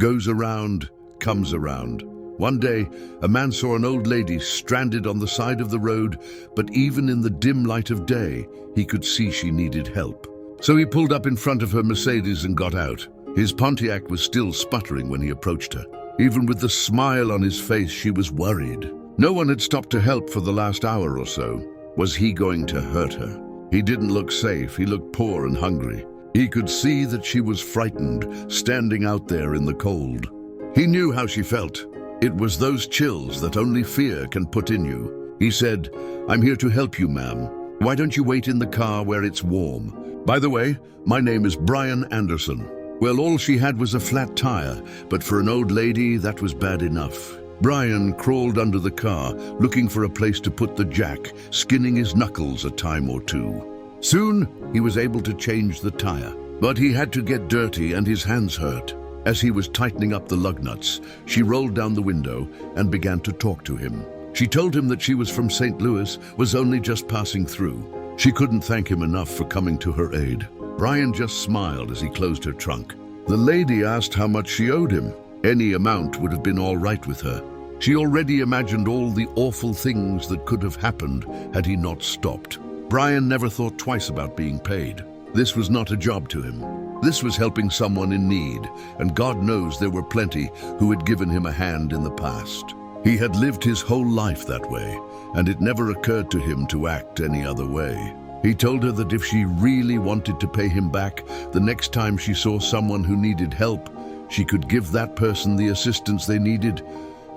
goes around, comes around. One day, a man saw an old lady stranded on the side of the road, but even in the dim light of day, he could see she needed help. So he pulled up in front of her Mercedes and got out. His Pontiac was still sputtering when he approached her. Even with the smile on his face, she was worried. No one had stopped to help for the last hour or so. Was he going to hurt her? He didn't look safe. He looked poor and hungry. He could see that she was frightened, standing out there in the cold. He knew how she felt. It was those chills that only fear can put in you. He said, "I'm here to help you, ma'am. Why don't you wait in the car where it's warm? By the way, my name is Brian Anderson." Well, all she had was a flat tire, but for an old lady, that was bad enough. Brian crawled under the car, looking for a place to put the jack, skinning his knuckles a time or two. Soon, he was able to change the tire, but he had to get dirty and his hands hurt. As he was tightening up the lug nuts, she rolled down the window and began to talk to him. She told him that she was from St. Louis, was only just passing through. She couldn't thank him enough for coming to her aid. Brian just smiled as he closed her trunk. The lady asked how much she owed him. Any amount would have been all right with her. She already imagined all the awful things that could have happened had he not stopped. Brian never thought twice about being paid. This was not a job to him. This was helping someone in need, and God knows there were plenty who had given him a hand in the past. He had lived his whole life that way, and it never occurred to him to act any other way. He told her that if she really wanted to pay him back, the next time she saw someone who needed help, she could give that person the assistance they needed.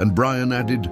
And Brian added,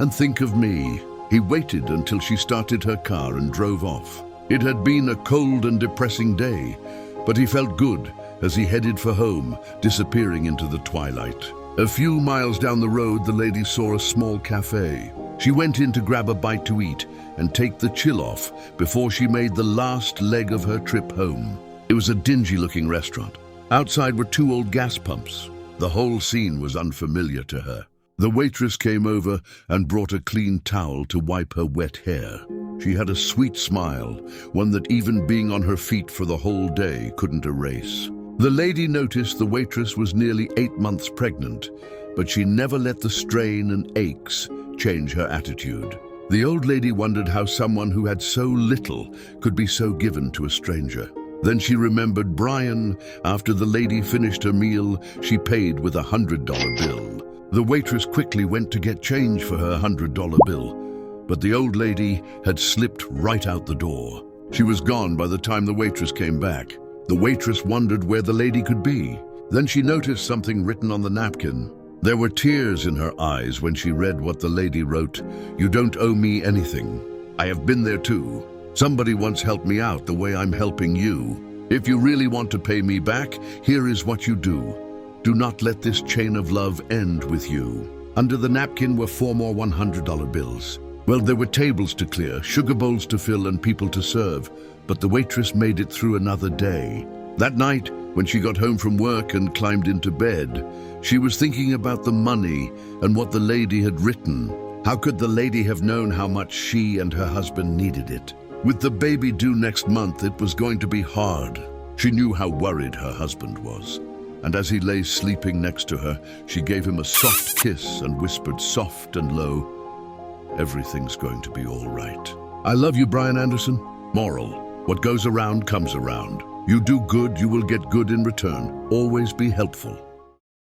"And think of me." He waited until she started her car and drove off. It had been a cold and depressing day, but he felt good as he headed for home, disappearing into the twilight. A few miles down the road, the lady saw a small cafe. She went in to grab a bite to eat and take the chill off before she made the last leg of her trip home. It was a dingy-looking restaurant. Outside were two old gas pumps. The whole scene was unfamiliar to her. The waitress came over and brought a clean towel to wipe her wet hair. She had a sweet smile, one that even being on her feet for the whole day couldn't erase. The lady noticed the waitress was nearly 8 months pregnant, but she never let the strain and aches change her attitude. The old lady wondered how someone who had so little could be so given to a stranger. Then she remembered Brian. After the lady finished her meal, she paid with a $100 bill. The waitress quickly went to get change for her $100 bill, but the old lady had slipped right out the door. She was gone by the time the waitress came back. The waitress wondered where the lady could be. Then she noticed something written on the napkin. There were tears in her eyes when she read what the lady wrote. "You don't owe me anything. I have been there too. Somebody once helped me out the way I'm helping you. If you really want to pay me back, here is what you do. Do not let this chain of love end with you." Under the napkin were 4 more $100 bills. Well, there were tables to clear, sugar bowls to fill, and people to serve, but the waitress made it through another day. That night, when she got home from work and climbed into bed, she was thinking about the money and what the lady had written. How could the lady have known how much she and her husband needed it? With the baby due next month, it was going to be hard. She knew how worried her husband was. And as he lay sleeping next to her, she gave him a soft kiss and whispered soft and low, "Everything's going to be all right." I love you, Brian Anderson. Moral: what goes around comes around. You do good, you will get good in return. Always be helpful.